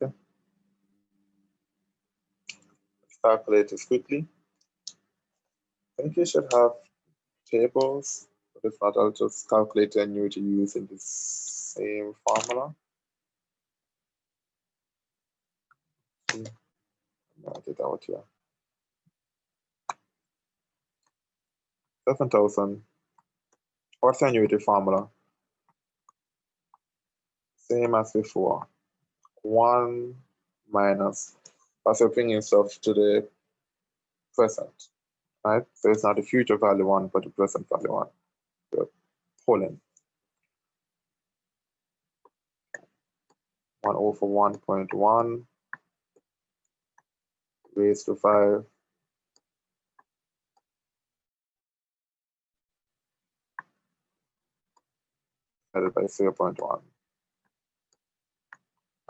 Okay. Let's calculate this quickly. I think you should have tables, but if not, I'll just calculate the annuity using the same formula. I'll get out here. 7,000. What's the annuity formula? Same as before. 1 minus, as you're bringing stuff to the present, right? So it's not the future value 1, but the present value 1. You're pulling 1 over 1.1 raised to 5 divided by 0.1.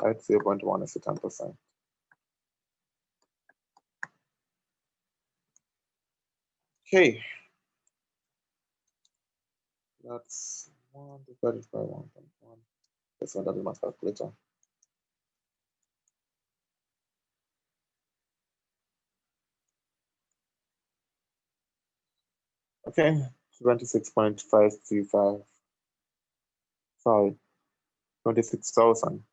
Right, 0.1 is the 10%. Okay, that's 1 divided by 1.1. That's what that is my calculator. Okay, 26.535. Sorry, 26,000.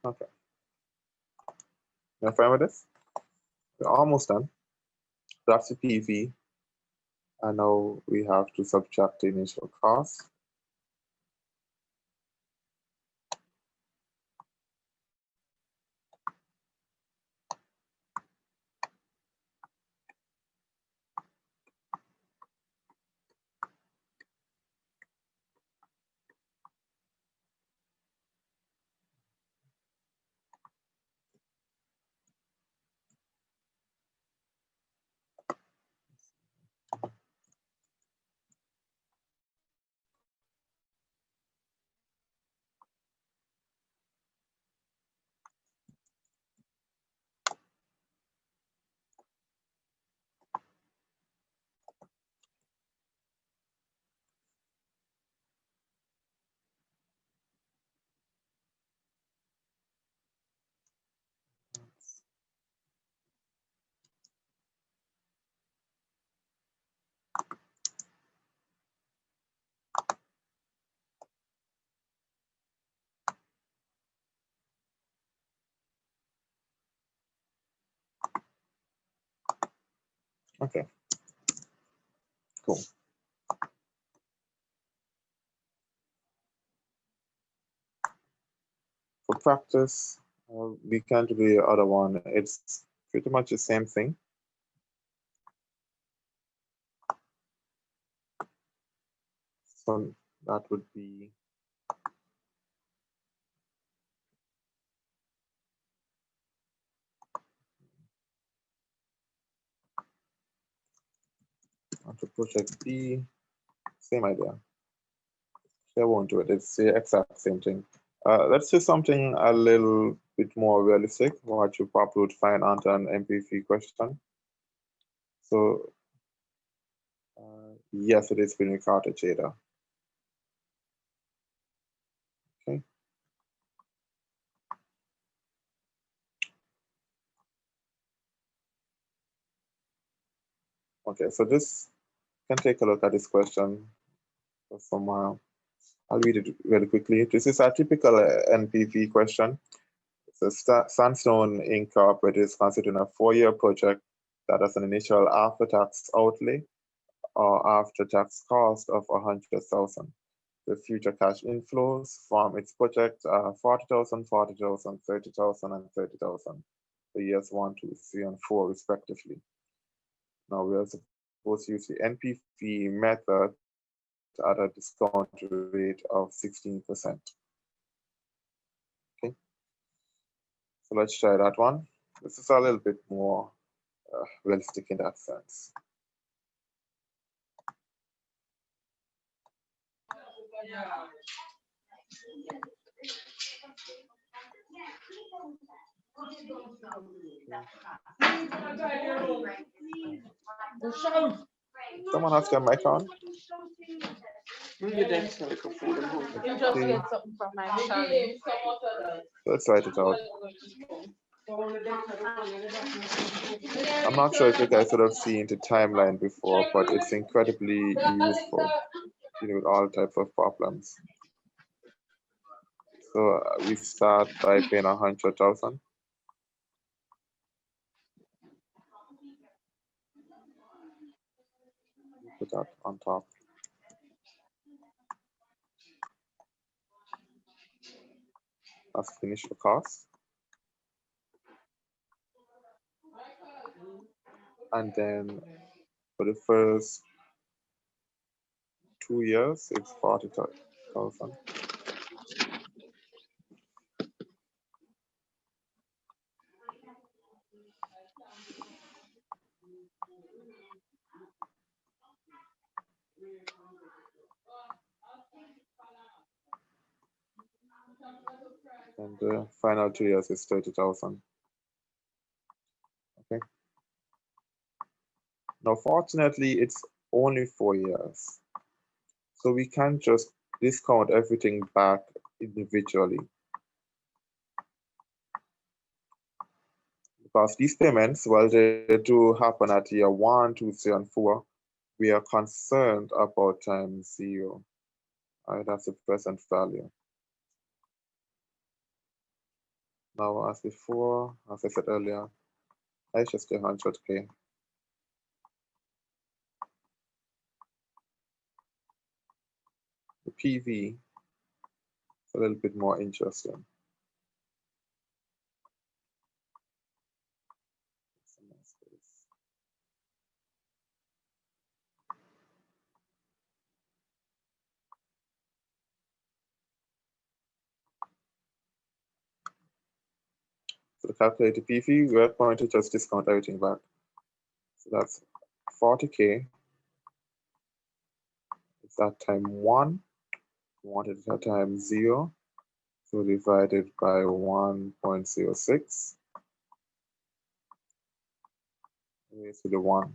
Okay. You're fine with this? We're almost done. That's the PV. And now we have to subtract the initial cost. Okay, cool. For practice, we can do the other one. It's pretty much the same thing. So that would be onto project B, same idea. I won't do it. It's the exact same thing. Let's do something a little bit more realistic, what you probably would find under an MPV question. So yes, it is being recorded data. Okay. Okay, so this can take a look at this question from I'll read it really quickly. This is a typical NPV question. So Sandstone Incorporated is considering a 4-year project that has an initial after-tax outlay or after-tax cost of 100,000. The future cash inflows from its project are 40,000, 40,000, 30,000, and 30,000 for years 1, 2, 3, and 4, respectively. Now we are supposed to use the NPV method at a discount rate of 16%. Okay, so let's try that one. This is a little bit more realistic in that sense. Someone has their mic on? You just get something from my challenge. Let's write it out. I'm not sure if you guys would have seen the timeline before, but it's incredibly useful dealing with all types of problems. So we start by paying 100,000. Put that on top. That's initial cost. And then for the first 2 years, it's 40,000. And the final 2 years is 30,000. Okay. Now, fortunately, it's only 4 years. So we can't just discount everything back individually. Because these payments, while they do happen at year 1, 2, 3, and 4, we are concerned about time 0. That's the present value. Now, as before, as I said earlier, I just say 100K. The PV is a little bit more interesting. So to calculate the PV, we're going to just discount everything back. So that's 40K. It's at time 1. We want it at time 0. So divided by 1.06 raised to the 1.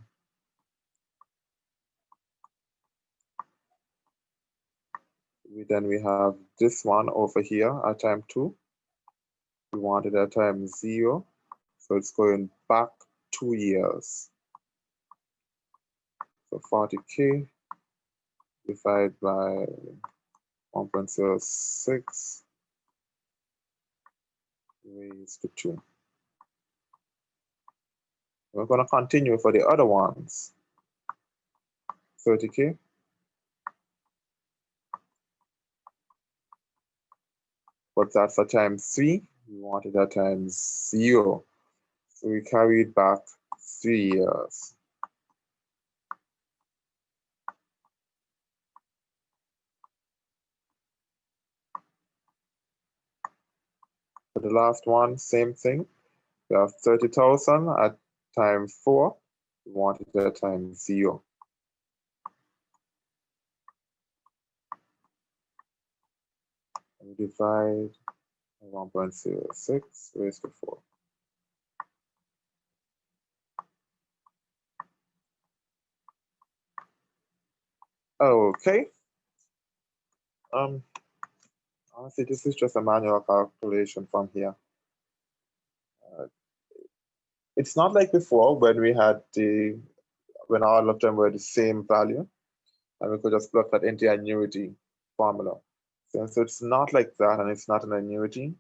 Then we have this one over here at time 2. We want it at time 0. So it's going back 2 years. So 40K divided by 1.06 raised to 2. We're going to continue for the other ones. 30K. But that's at time 3. We want it at time 0. So we carry it back 3 years. For the last one, same thing. We have 30,000 at time 4. We want it at time 0. And we divide 1.06 raised to 4. Okay. Honestly, this is just a manual calculation from here. It's not like before when we had when all of them were the same value, and we could just plug that into the annuity formula. Since it's not like that and it's not an annuity,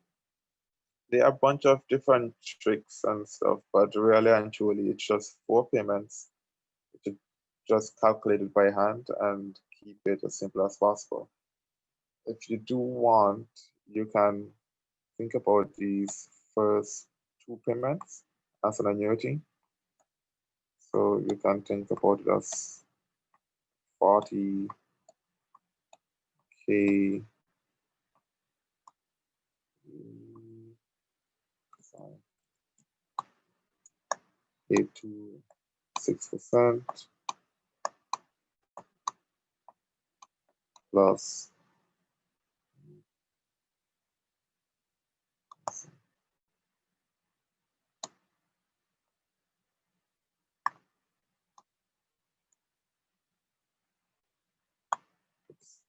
there are a bunch of different tricks and stuff, but really and truly, it's just 4 payments, which are just calculated by hand and keep it as simple as possible. If you do want, you can think about these first 2 payments as an annuity. So you can think about it as 40K 826% plus oops,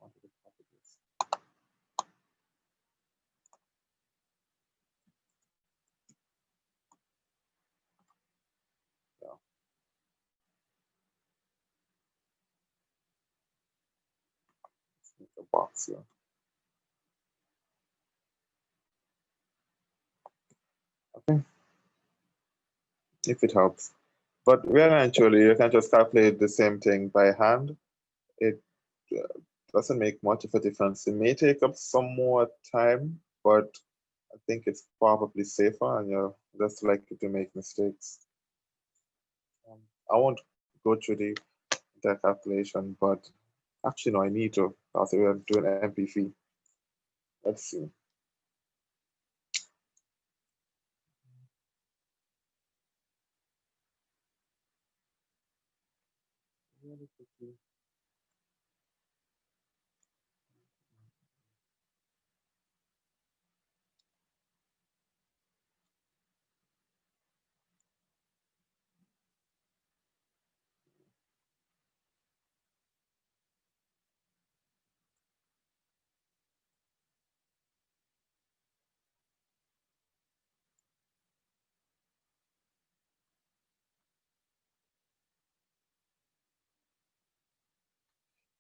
wanted to copy this. Yeah, let's make a box here. Okay, if it helps. But eventually, you can just calculate the same thing by hand. It doesn't make much of a difference. It may take up some more time, but I think it's probably safer and you're less likely to make mistakes. I won't go through the calculation, but actually, no, I need to because we're doing MPV. Let's see. Really quickly.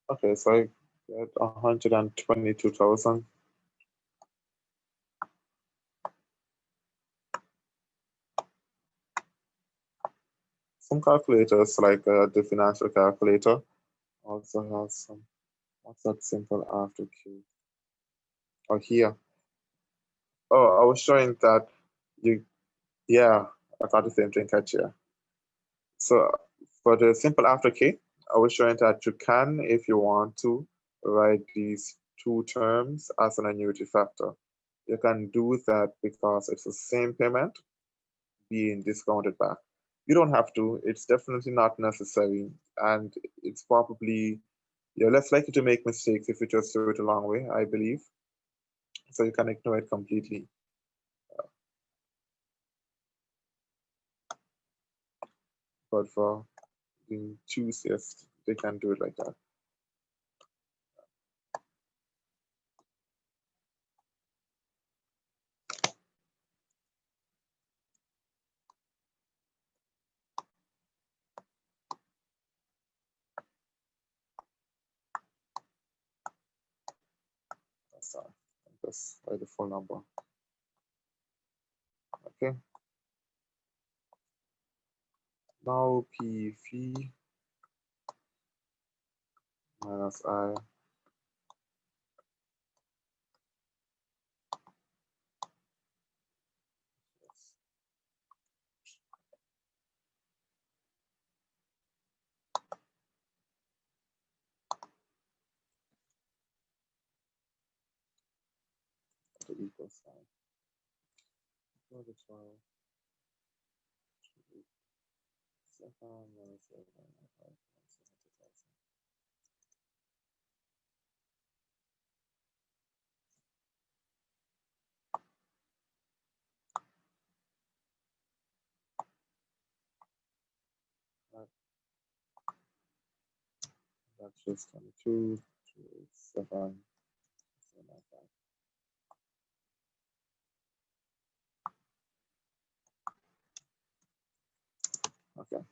Okay, so I get 122,000. Some calculators, like the financial calculator, also has some. What's that simple after Q? Oh, here. Oh, I was showing that you, yeah, I got the same thing catch here. So for the simple after K, I was showing that you can, if you want to, write these two terms as an annuity factor. You can do that because it's the same payment being discounted back. You don't have to, it's definitely not necessary, and it's probably, you're less likely to make mistakes if you just do it a long way, I believe. So you can ignore it completely. But for the choosiest, they can do it like that. That's write the full number. Okay. Now PV minus I to equal sign. Minus 7 that's just 22, 287, 795. Okay.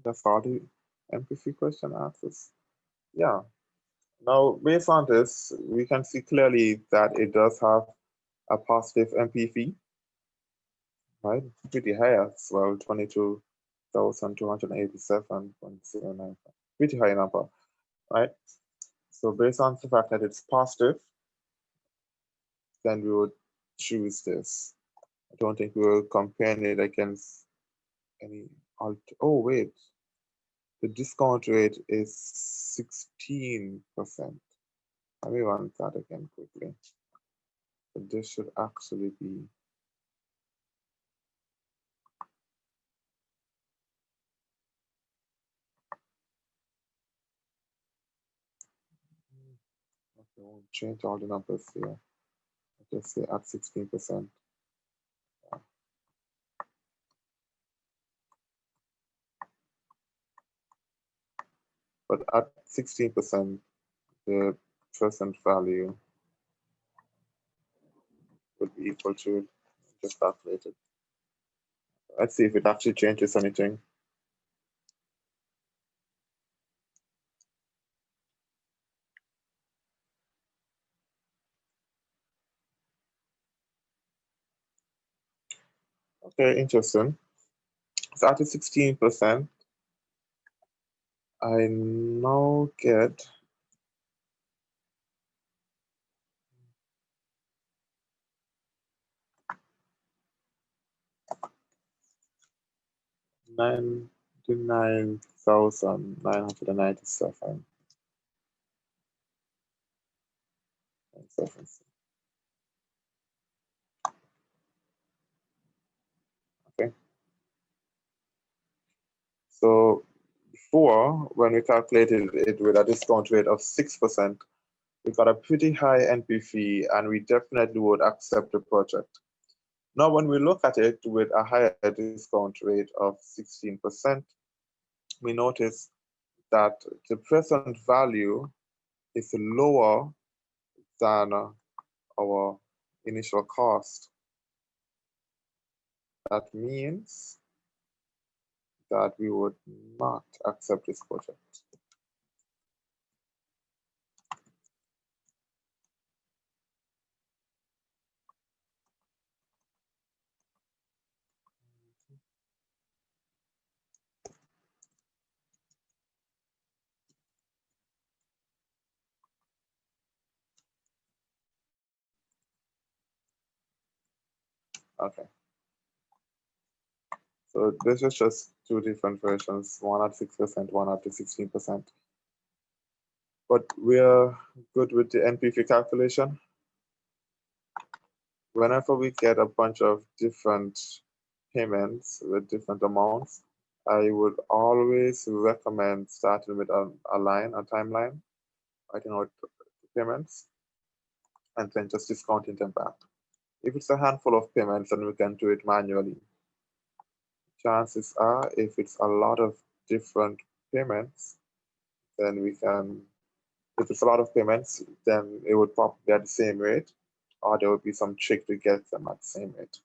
That's all the MPC question answers. Yeah. Now, based on this, we can see clearly that it does have a positive MPV, right? Pretty high as well, 22,287.09. Pretty high number, right? So based on the fact that it's positive, then we would choose this. I don't think we will compare it against any alt. Oh, wait. The discount rate is 16%. Let me run that again quickly. So this should actually be okay, won't change all the numbers here. I'll just say at 16%. But at 16%, the present value would be equal to just calculated. Let's see if it actually changes anything. Okay, interesting. So at 16%, I now get $99,997. Okay. So before, when we calculated it with a discount rate of 6%, we got a pretty high NPV and we definitely would accept the project. Now, when we look at it with a higher discount rate of 16%, we notice that the present value is lower than our initial cost. That means that we would not accept this project. Okay. So this is just two different versions, one at 6%, one at 16%. But we're good with the NPV calculation. Whenever we get a bunch of different payments with different amounts, I would always recommend starting with a timeline, writing out the payments, and then just discounting them back. If it's a handful of payments, then we can do it manually. Chances are, if it's a lot of different payments, then we can, if it's a lot of payments, then it would probably be at the same rate, or there would be some trick to get them at the same rate.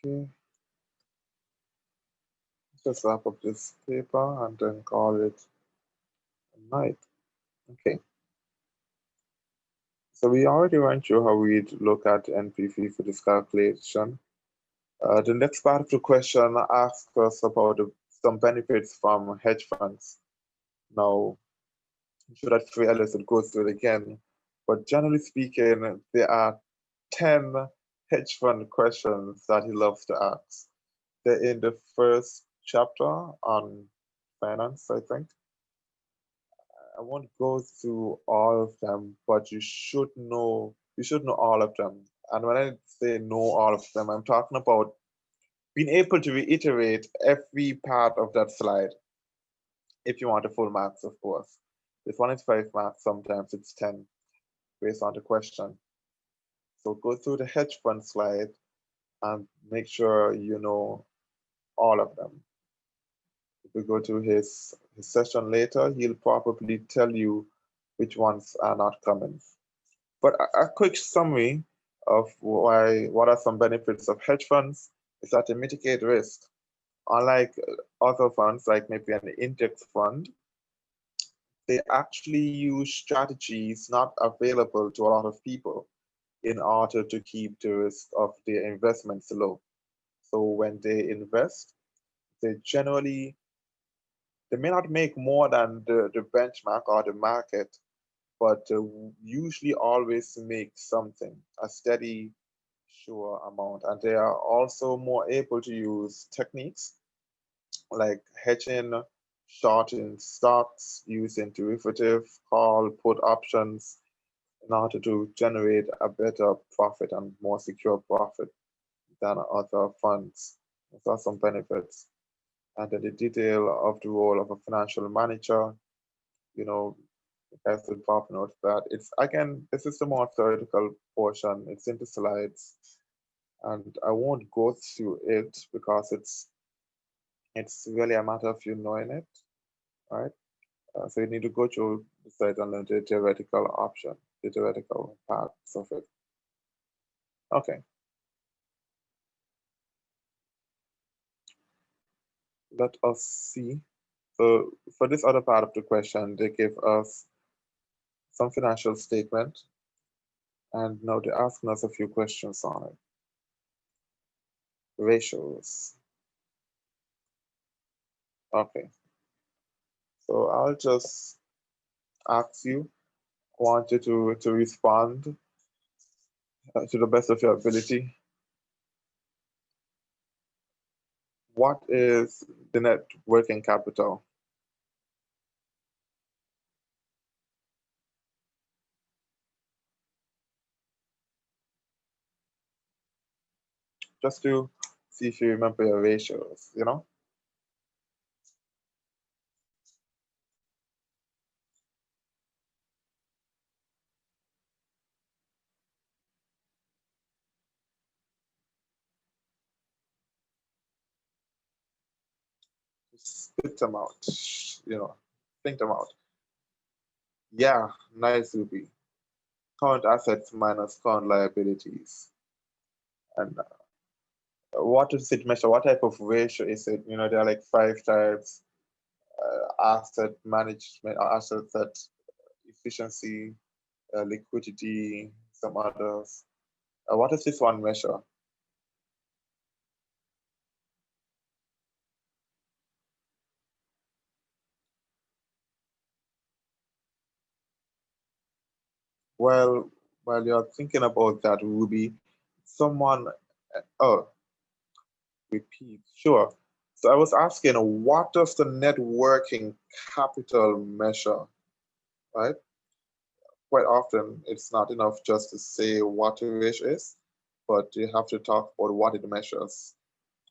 Okay. Just wrap up this paper and then call it a night. Okay. So we already went through how we'd look at NPV for this calculation. The next part of the question asks us about some benefits from hedge funds. Now, should I feel Ellis would go through it again, but generally speaking, there are 10 hedge fund questions that he loves to ask. They're in the first chapter on finance, I think. I won't go through all of them, but you should know all of them. And when I say know all of them, I'm talking about being able to reiterate every part of that slide. If you want the full marks, of course. If one is 5 marks, sometimes it's 10 based on the question. So go through the hedge fund slide and make sure you know all of them. If you go to his session later, he'll probably tell you which ones are not common. But a quick summary of what are some benefits of hedge funds is that they mitigate risk. Unlike other funds, like maybe an index fund, they actually use strategies not available to a lot of people in order to keep the risk of their investments low. So when they invest, they may not make more than the benchmark or the market, but usually always make something, a steady sure amount. And they are also more able to use techniques like hedging, shorting stocks, using derivative, call, put options in order to generate a better profit and more secure profit than other funds. Those are some benefits. And then the detail of the role of a financial manager, you know, guys will pop note that it's again, this is the more theoretical portion. It's in the slides, and I won't go through it because it's really a matter of you knowing it, right? So you need to go through the slides and learn the theoretical option, the theoretical parts of it. Okay. Let us see. So for this other part of the question, they give us some financial statement, and now they're asking us a few questions on it. Ratios. Okay. So I'll just ask you, I want you to respond to the best of your ability. What is the net working capital? Just to see if you remember your ratios, you know? Spit them out, you know, think them out. Yeah, nice, Ruby. Current assets minus current liabilities. And what does it measure? What type of ratio is it? You know, there are like 5 types: asset management, asset efficiency, liquidity, some others. What does this one measure? Well, while you're thinking about that, Ruby, someone, oh, repeat, sure. So I was asking, what does the net working capital measure, right? Quite often, it's not enough just to say what a ratio is, but you have to talk about what it measures,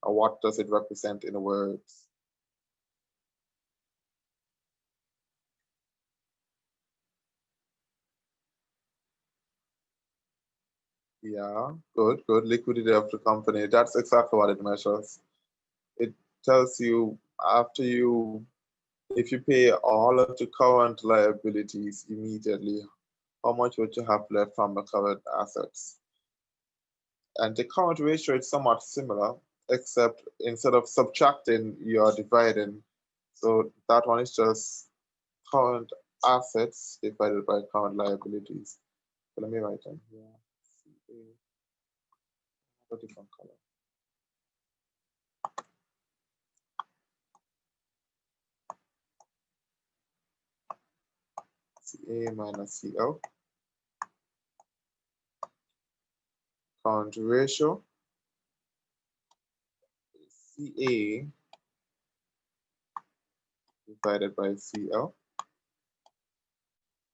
or what does it represent in words. Yeah, good, good. Liquidity of the company. That's exactly what it measures. It tells you after you, if you pay all of the current liabilities immediately, how much would you have left from the current assets? And the current ratio is somewhat similar, except instead of subtracting, you're dividing. So that one is just current assets divided by current liabilities. So let me write them here. A different color. CA minus CO. Current ratio. CA divided by CL.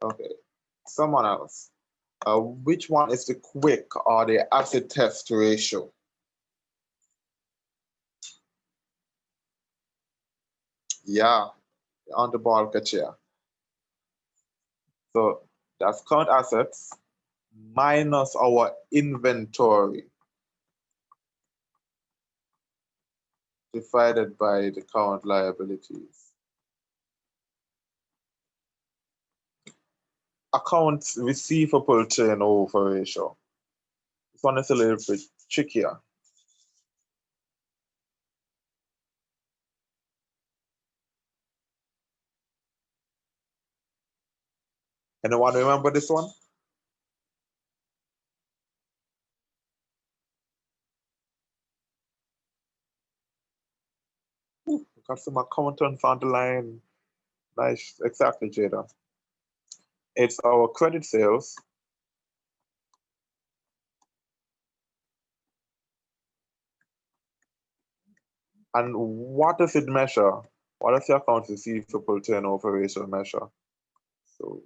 Okay, someone else. Which one is the quick or the acid test ratio? Yeah, on the ball, Kachia. So that's current assets minus our inventory divided by the current liabilities. Accounts receivable turnover ratio. This one is a little bit trickier. Anyone remember this one? Ooh, got some accountants on the line. Nice, exactly, Jada. It's our credit sales And what does it measure? What does the accounts receivable turnover ratio measure? So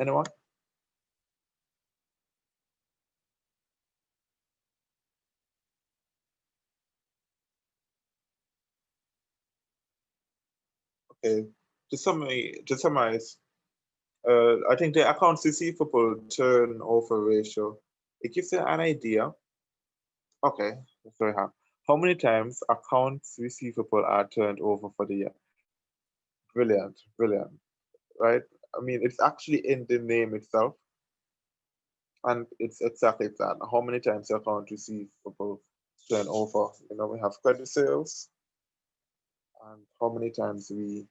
anyone? Okay, to summarize, I think the accounts receivable turnover ratio, it gives you an idea. Okay, so we have how many times accounts receivable are turned over for the year. Brilliant, brilliant, right? I mean, it's actually in the name itself, and it's exactly that. How many times the account receivable turn over? You know, we have credit sales, and how many times we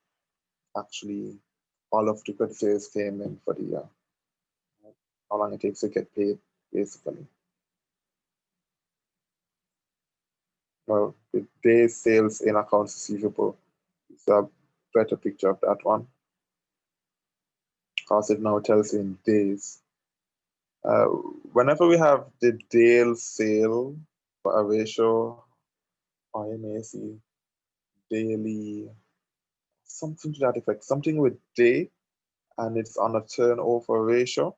actually all of the credit sales came in for the year. How long it takes to get paid, basically. Well, the days sales in accounts receivable is a better picture of that one, because it now tells you in days. Whenever we have the daily sale for a ratio, or you may see daily, something to that effect, something with day, and it's on a turnover ratio.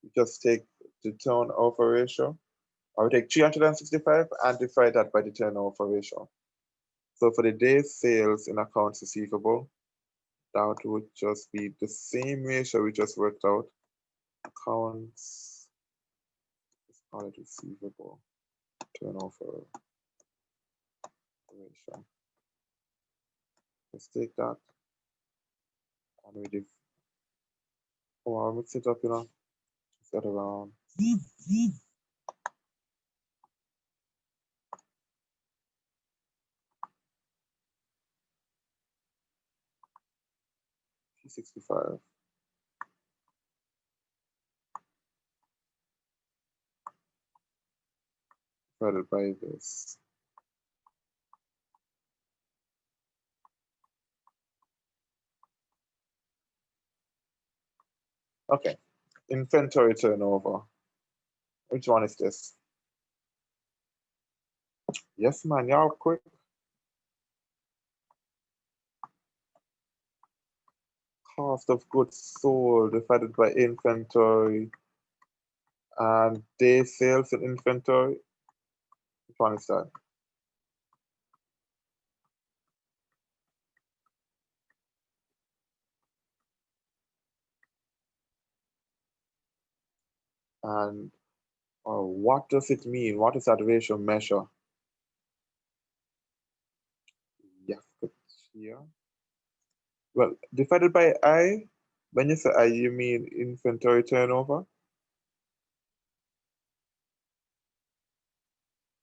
You just take the turnover ratio. I would take 365 and divide that by the turnover ratio. So for the days sales in accounts receivable, that would just be the same ratio we just worked out. Accounts, let's call it receivable turnover ratio. Let's take that and we div. Oh, I'll mix it up, you know. Set around 365 divided by this. Okay, inventory turnover. Which one is this? Yes, man, y'all quick. Cost of goods sold divided by inventory and day sales and inventory. Which one is that? And what does it mean? What does that ratio measure? Yes, good here. Well, divided by I, when you say I, you mean inventory turnover?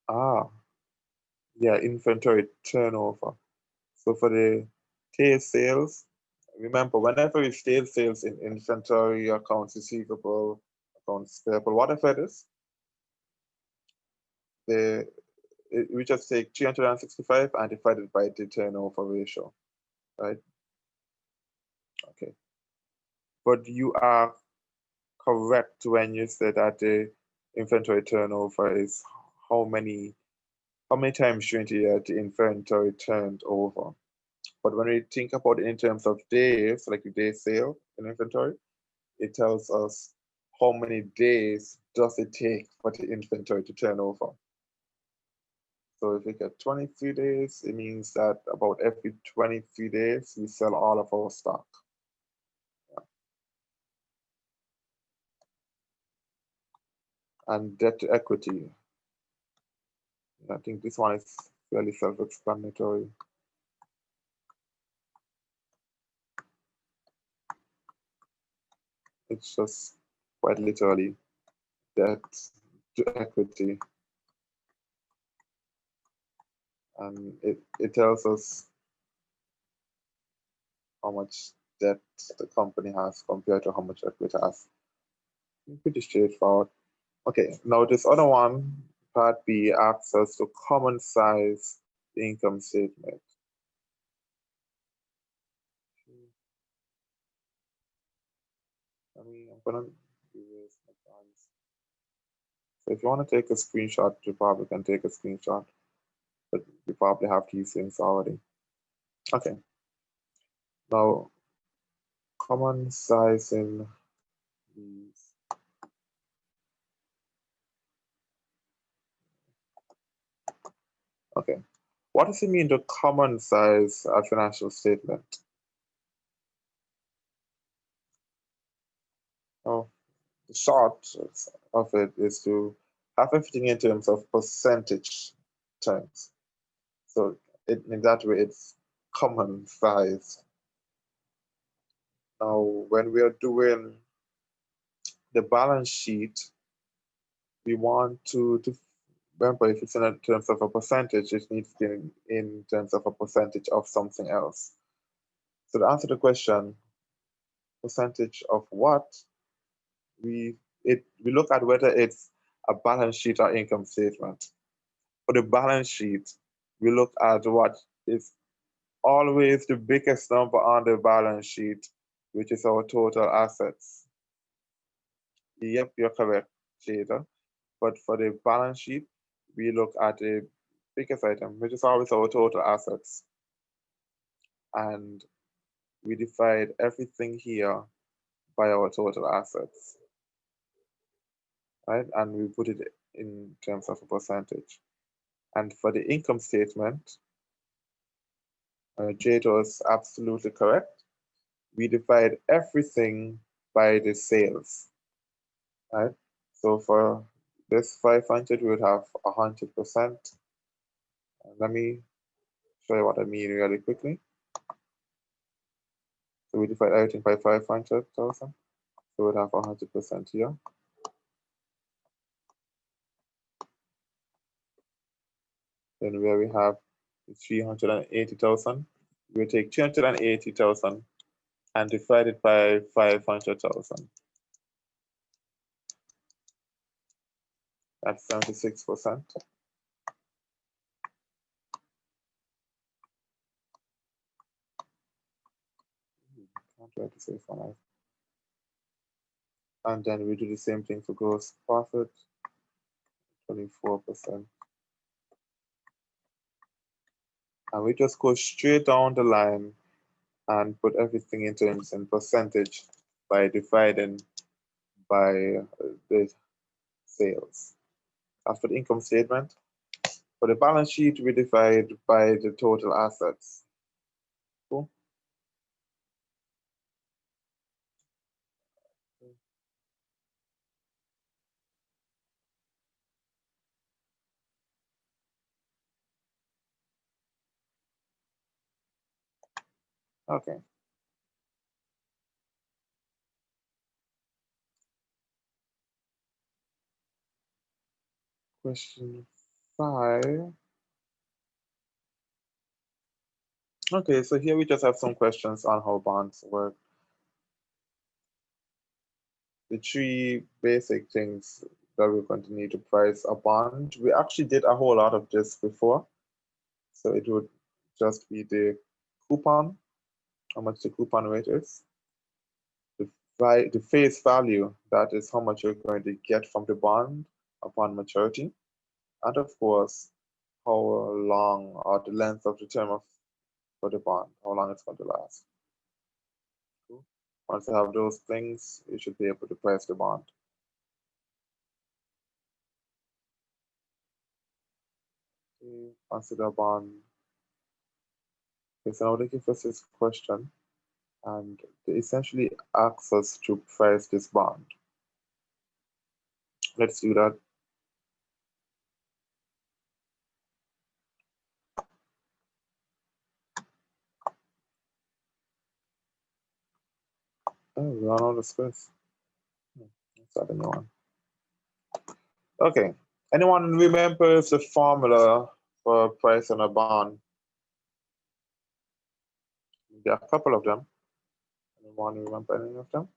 Ah, yeah, inventory turnover. So for the day sales, remember, whenever we state sales in inventory, accounts receivable, accounts payable, whatever it is, we just take 365 and divide it by the turnover ratio, right? Okay. But you are correct when you say that the inventory turnover is how many times during the year the inventory turned over. But when we think about it in terms of days, like the day sale in inventory, it tells us how many days does it take for the inventory to turn over. So if we get 23 days, it means that about every 23 days, we sell all of our stock. Yeah. And debt to equity. I think this one is fairly self-explanatory. It's just quite literally debt to equity. And it tells us how much debt the company has compared to how much equity it has. Pretty straightforward. Okay, now this other one, Part B asks us to common size the income statement. I'm gonna erase my bonds. So if you want to take a screenshot, you probably can take a screenshot, but you probably have these things already. Okay. Now, common sizing these. Okay. What does it mean to common size a financial statement? Oh, the short of it is to have everything in terms of percentage terms. So in that way, it's common size. Now, when we are doing the balance sheet, we want to remember if it's in terms of a percentage, it needs to be in terms of a percentage of something else. So to answer the question, percentage of what, we look at whether it's a balance sheet or income statement. For the balance sheet, we look at what is always the biggest number on the balance sheet, which is our total assets. Yep, you're correct, Jada. But for the balance sheet, we look at the biggest item, which is always our total assets. And we divide everything here by our total assets, right? And we put it in terms of a percentage. And for the income statement, Jada was absolutely correct. We divide everything by the sales, right? So for this 500, we would have 100%. Let me show you what I mean really quickly. So we divide everything by 500,000. So we'd have 100% here. Then where we have 380,000, we take 380,000 and divide it by 500,000. That's 76%. I'll try to say for life. And then we do the same thing for gross profit, 24%. And we just go straight down the line and put everything in terms in percentage by dividing by the sales. As for the income statement, for the balance sheet, we divide by the total assets. Cool. Okay. Question 5. Okay, so here we just have some questions on how bonds work. The 3 basic things that we're going to need to price a bond. We actually did a whole lot of this before. So it would just be the coupon, how much the coupon rate is, the face value, that is how much you're going to get from the bond upon maturity, and of course, how long or the length of the term for the bond, how long it's going to last. Cool. Once you have those things, you should be able to price the bond. Okay, consider bond. Okay, so now they give us this question, and they essentially ask us to price this bond. Let's do that. Oh, we run out of space. Let's add a new one. Okay. Anyone remembers the formula for pricing a bond? There are a couple of them. Anyone remember any of them?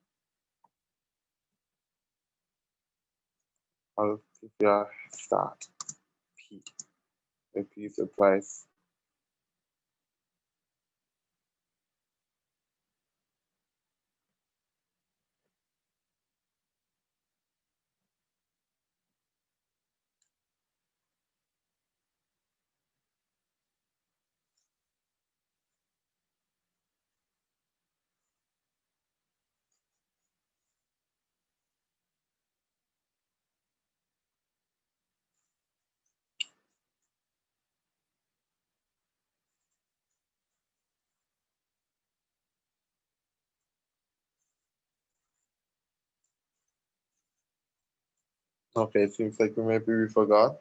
I'll give you a start. if P is the price. Okay, it seems like maybe we forgot.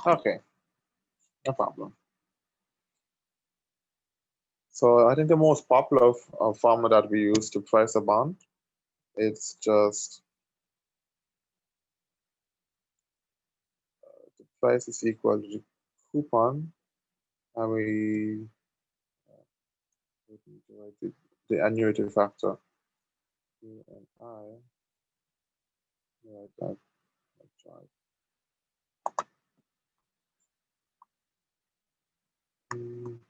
Okay, no problem. So I think the most popular formula that we use to price a bond, it's just the price is equal to the coupon, and we divide the annuity factor. Q and I, right, that's right. Q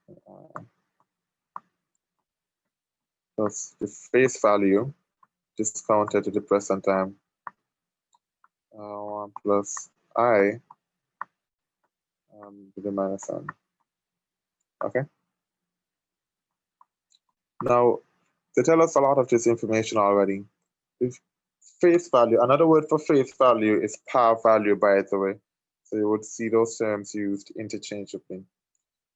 and I plus the face value discounted to the present time, 1 plus I to the minus n. Okay. Now, they tell us a lot of this information already. If face value, another word for face value is par value, by the way. So you would see those terms used interchangeably.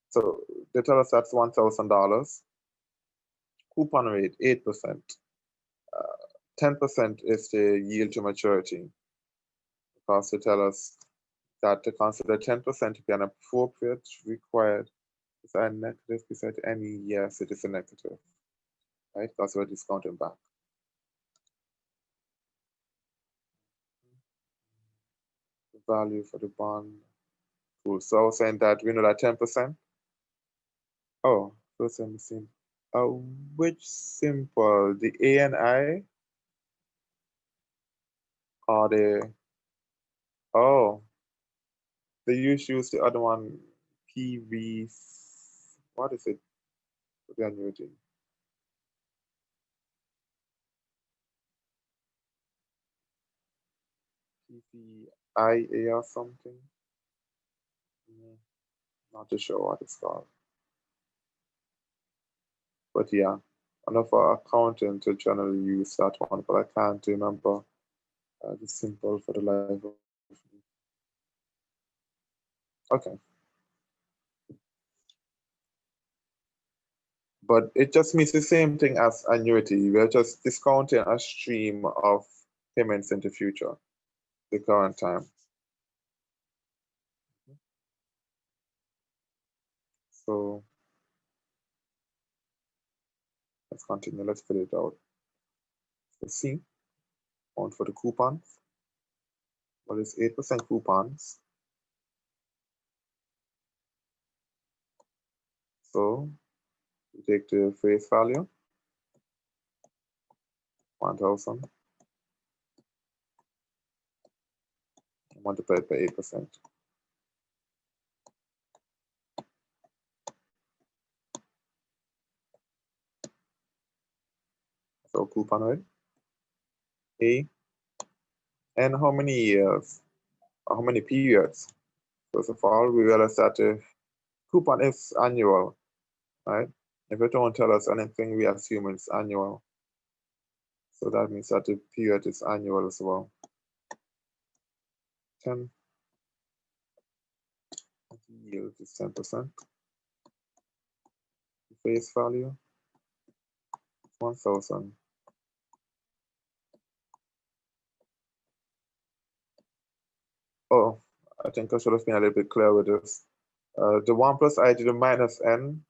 So they tell us that's $1,000. Coupon rate, 8%. 10% is the yield to maturity. Because they tell us that to consider 10% to be an appropriate required. Is that a negative beside any? Yes, it is a negative. Right? Because we're discounting back. The value for the bond. Cool. So I was saying that we know that 10%. Oh, first I'm missing. Which symbol? The A and I? Or the, oh, they usually use the other one, PV, what is it? For the annuity. PVIA or something? Not too sure what it's called. But yeah, I know for accountant to generally use that one, but I can't remember the symbol for the life of me. Okay. But it just means the same thing as annuity. We're just discounting a stream of payments in the future, the current time. So let's continue. Let's fill it out. So C, on for the coupons. What is 8% coupons? So we take the face value, 1,000, multiply it by 8%. So coupon rate, A, and how many years, or how many periods? First of all, we realize that the coupon is annual, right? If it don't tell us anything, we assume it's annual. So that means that the period is annual as well. 10, yield is 10%. The face value, 1,000. Oh, I think I should have been a little bit clear with this. The 1 plus I to the minus n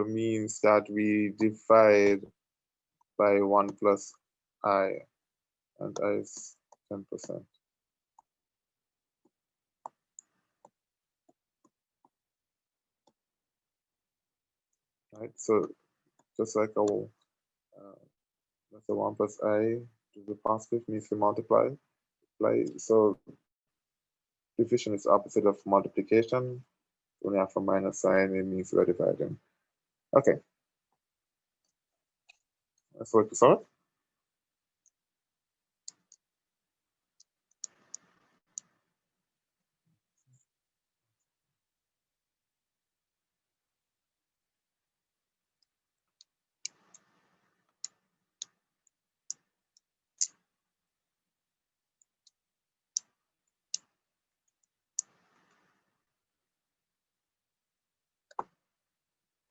means that we divide by 1 plus I, and I is 10%. Right, so just like our That's the 1 plus I to the positive means to multiply. So division is opposite of multiplication. When you have a minus sign, it means we're dividing. Okay. Let's work this out.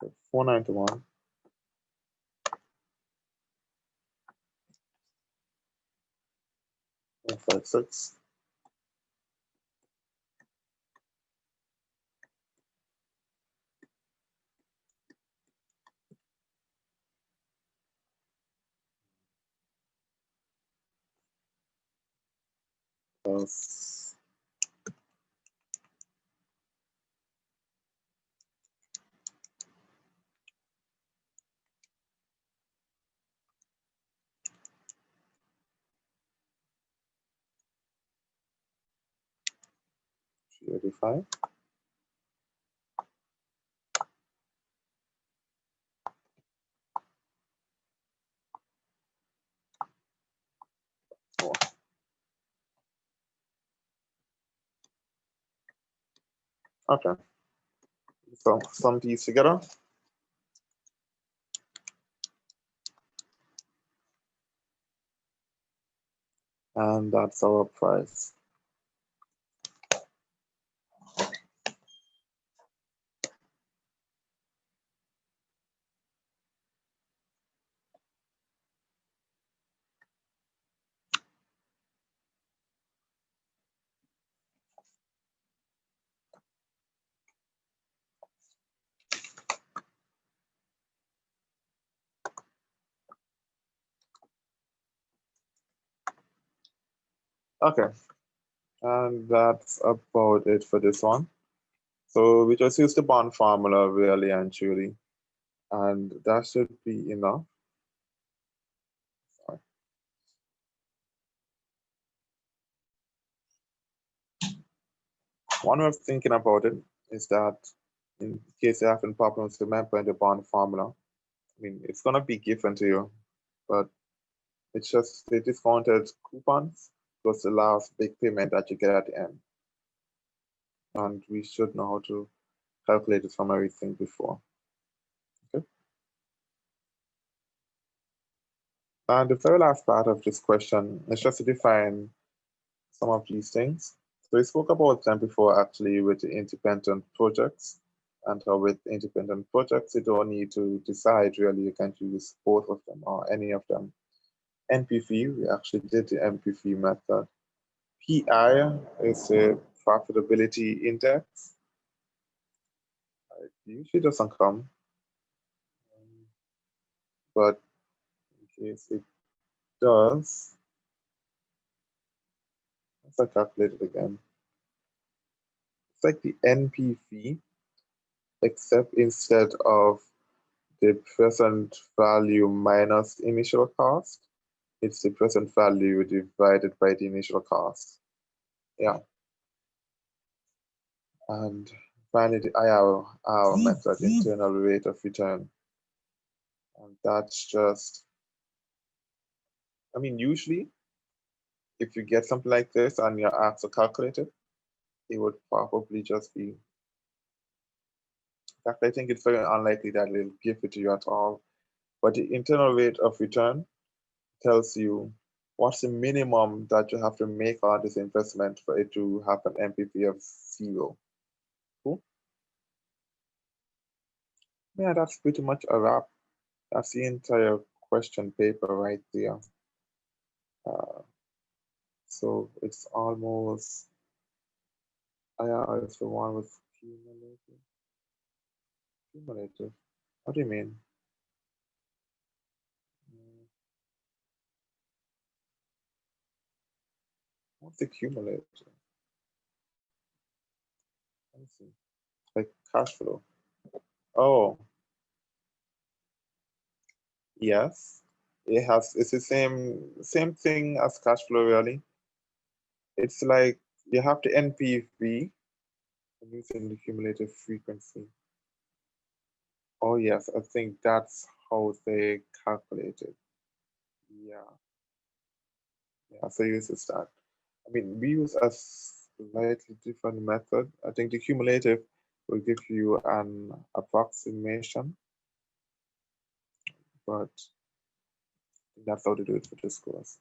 So 491 and 56 plus 385. Oh, okay. So sum these together. And that's our price. Okay. And that's about it for this one. So we just use the bond formula really and truly. And that should be enough. Sorry. One way of thinking about it is that in case you're having problems remembering the bond formula, I mean, it's going to be given to you, but it's just the discounted coupons plus the last big payment that you get at the end. And we should know how to calculate it from everything before. Okay. And the very last part of this question is just to define some of these things. So we spoke about them before actually with the independent projects. And with independent projects, you don't need to decide really, you can use both of them or any of them. NPV, we actually did the NPV method. PI is a profitability index. It usually doesn't come, but in case it does, let's calculate it again. It's like the NPV, except instead of the present value minus initial cost, it's the present value divided by the initial cost. Yeah. And finally, the IRR method, internal rate of return. And that's just, I mean, usually, if you get something like this and you're asked to calculate it, it would probably just be, in fact, I think it's very unlikely that it'll give it to you at all. But the internal rate of return tells you what's the minimum that you have to make on this investment for it to have an NPV of 0. Cool. Yeah, that's pretty much a wrap. That's the entire question paper right there. So it's almost, IRR is the one with cumulative. Cumulative. What do you mean? What's the cumulative? Let me see. Like cash flow. Oh, yes. it's the same thing as cash flow really. It's like you have the NPV using the cumulative frequency. Oh yes, I think that's how they calculate it. Yeah. Yeah, so uses that. I mean, we use a slightly different method. I think the cumulative will give you an approximation, but that's how to do it for this course.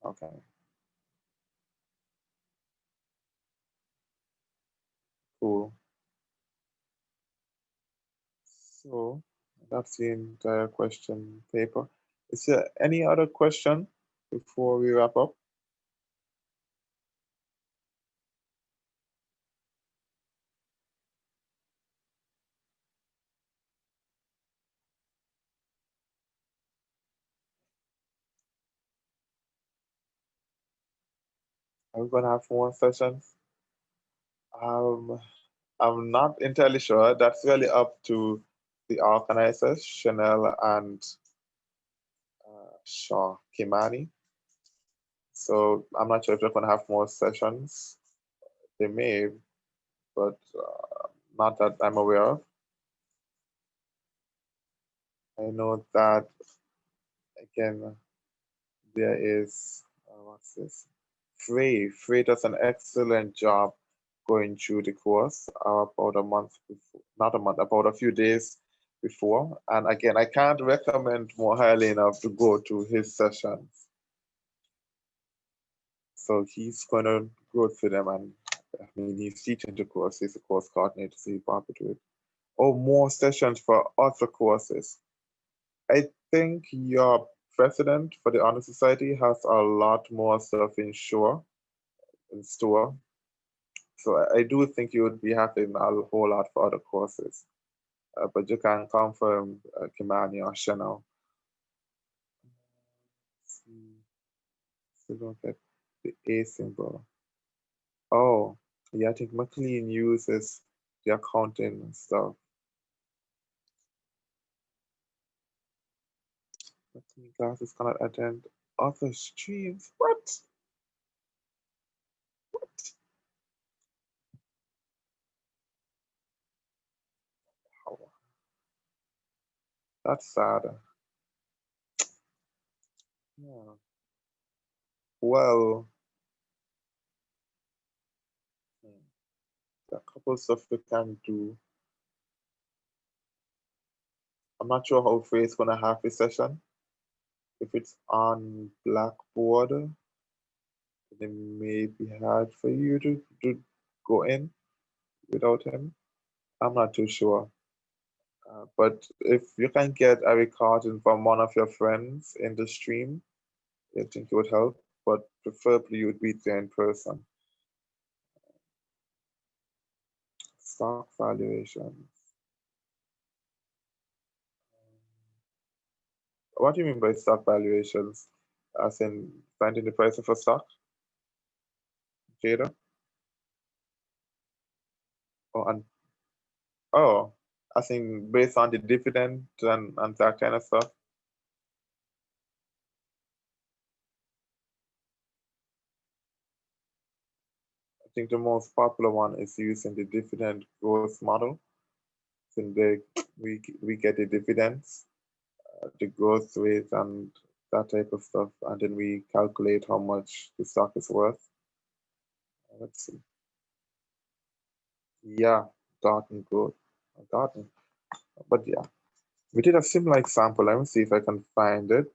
Okay. Cool. So that's the entire question paper. Is there any other question before we wrap up? Are we gonna have more sessions? I'm not entirely sure. That's really up to the organizers, Chanel and Shaw Kimani. So I'm not sure if they're gonna have more sessions. They may, but not that I'm aware of. I know that again, there is what's this? Frey does an excellent job going through the course about a month before, not a month, about a few days before. And again, I can't recommend more highly enough to go to his sessions. So he's going to go through them, and I mean, he's teaching the course. He's a course coordinator, so he probably do it. Oh, more sessions for other courses. I think your president for the Honor Society has a lot more stuff in store. So I do think you would be having a whole lot for other courses. But you can confirm Kimani or Chanel. Still don't get the A symbol. Oh, yeah, I think McLean uses the accounting stuff. McLean classes cannot attend other streams. What? Oh, that's sad. Yeah. Well, there are a couple of stuff we can do. I'm not sure how Frey is gonna have his session. If it's on Blackboard, it may be hard for you to go in without him. I'm not too sure. But if you can get a recording from one of your friends in the stream, I think it would help. But preferably you would be there in person. Stock valuations. What do you mean by stock valuations? As in finding the price of a stock? Jada? Oh, and oh, as in based on the dividend and that kind of stuff. I think the most popular one is using the dividend growth model. So we get the dividends, the growth rate, and that type of stuff, and then we calculate how much the stock is worth. Let's see. Yeah, Darton growth, Darton. But yeah, we did a similar example. Let me see if I can find it.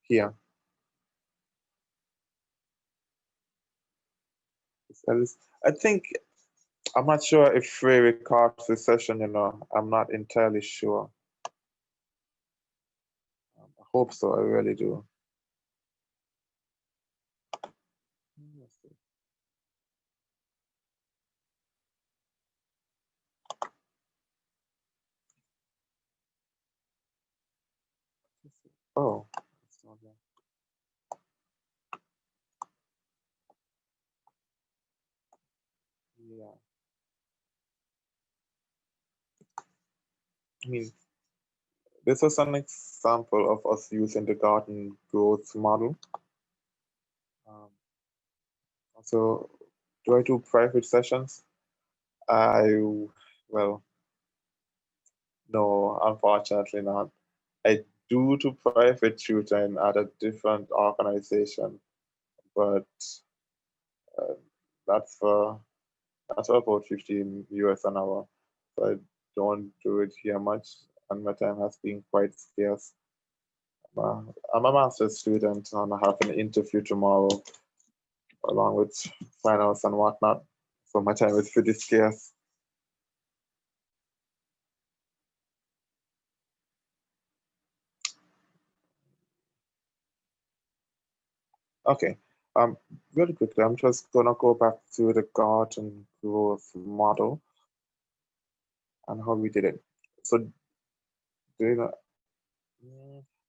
Here. I think I'm not sure if Frey records the session, I'm not entirely sure. I hope so, I really do. Okay. Yeah. I mean, this was an example of us using the garden growth model. So, do I do private sessions? Well, no, unfortunately not. I do private tutoring at a different organization, but uh, that's for about 15 US an hour. So I don't do it here much, and my time has been quite scarce. I'm a master's student, and I have an interview tomorrow, along with finals and whatnot. So my time is pretty scarce. Okay. Really quickly, I'm just gonna go back to the garden growth model and how we did it. So, do you know,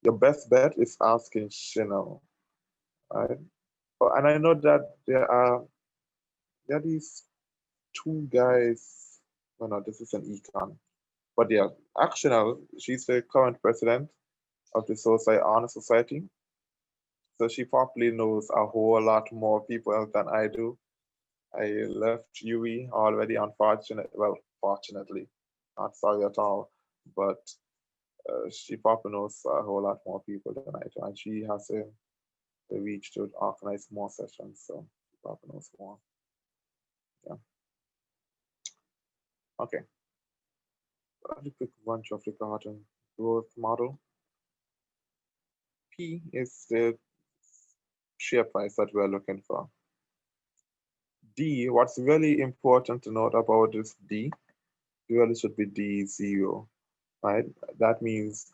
your best bet is asking Chanel, right? Oh, and I know that there are these two guys. Well, no, this is an econ, but yeah, Actional. She's the current president of the Society Honor Society, so she probably knows a whole lot more people than I do. I left UE already, well, fortunately, not sorry at all, but she probably knows a whole lot more people than I do, and she has the reach to organize more sessions, so she probably knows more. Yeah. Okay. A quick bunch of the garden growth model. P is the share price that we're looking for. D, what's really important to note about this D, really should be D0, right? That means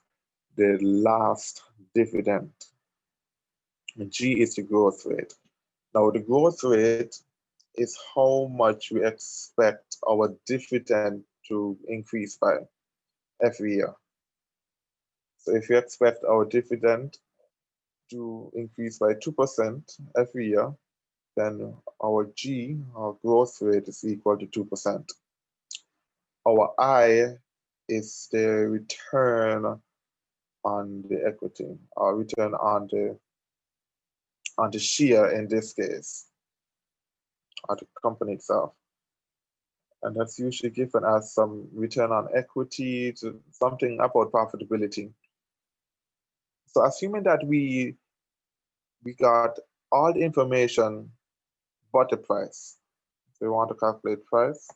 the last dividend. G is the growth rate. Now, the growth rate is how much we expect our dividend to increase by every year. So if we expect our dividend to increase by 2% every year, then our G, our growth rate, is equal to 2%. Our I is the return on the equity, or return on the share in this case, or the company itself. And that's usually given as some return on equity to something about profitability. So assuming that we got all the information but the price. So we want to calculate price.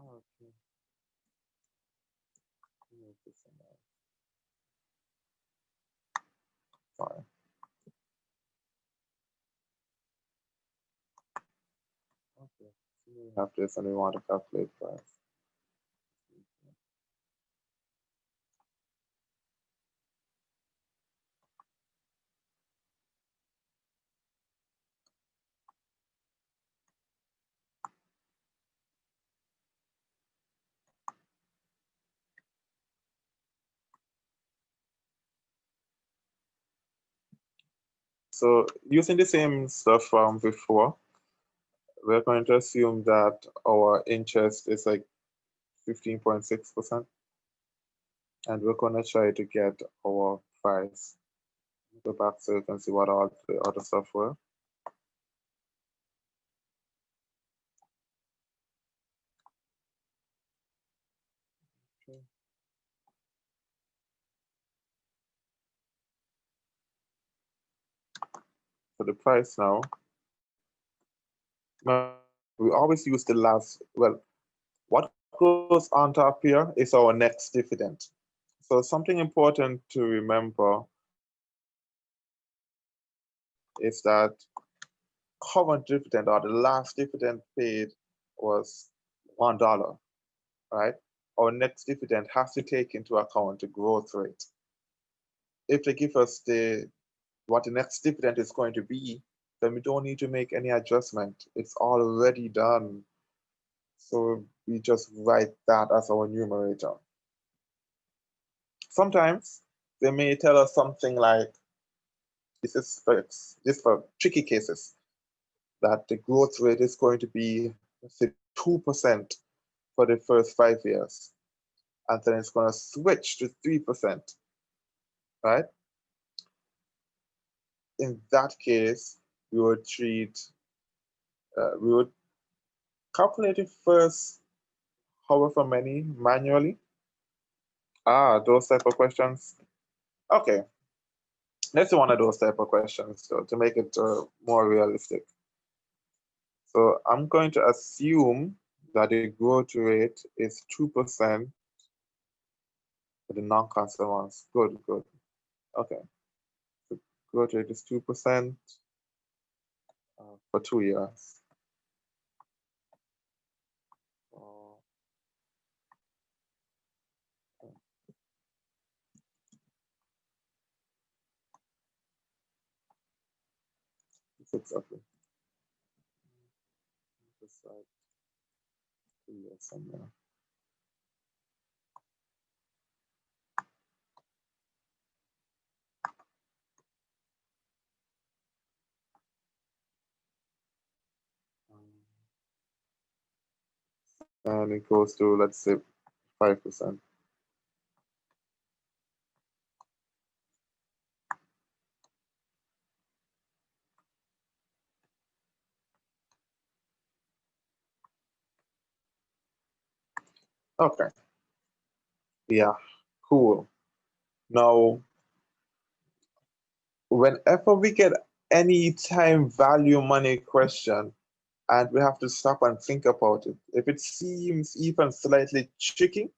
Okay. Sorry. Okay. So we have this and we want to calculate price. So using the same stuff from before, we're going to assume that our interest is like 15.6%. And we're going to try to get our price. Go back so you can see what all the other stuff were. Okay. For the price now, we always use the last, well, what goes on top here is our next dividend. So something important to remember is that current dividend or the last dividend paid was $1, right? Our next dividend has to take into account the growth rate. If they give us what the next dividend is going to be, then we don't need to make any adjustment. It's already done. So we just write that as our numerator. Sometimes they may tell us something like, this is for tricky cases, that the growth rate is going to be, let's say, 2% for the first 5 years. And then it's going to switch to 3%, right? In that case, we would calculate it first, however many, manually. Those type of questions. Okay, let's do one of those type of questions to make it more realistic. So I'm going to assume that the growth rate is 2% for the non-constant ones. Good. Okay. The growth rate is 2% for 2 years. Exactly. Just like 2 years somewhere. And it goes to, let's say, 5%. Okay. Yeah, cool. Now, whenever we get any time value money question and we have to stop and think about it, if it seems even slightly tricky,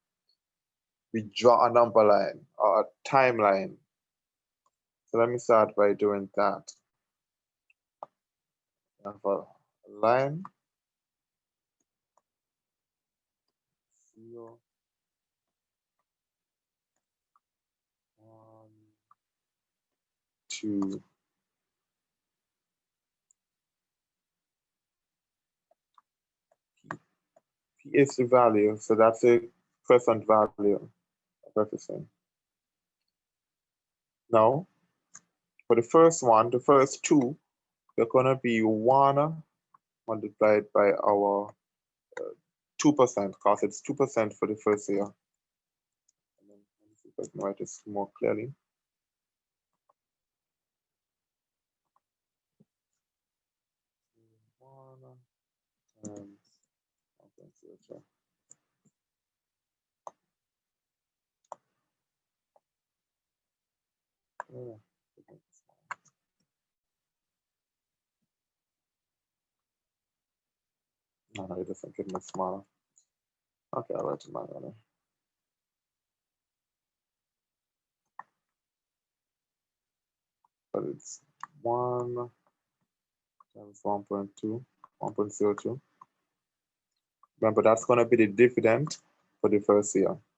we draw a number line or a timeline. So let me start by doing that. I have a line, 0, 1, 2. P is the value, so that's the present value of everything. Now, for the first one, the first 2, they're going to be 1 multiplied by our 2%, because it's 2% for the first year. And then let me see if I can write this more clearly. No, it doesn't get much smaller. Okay, I'll write it manually. But it's 1 times 1.2, 1.02. Remember, that's going to be the dividend for the first year.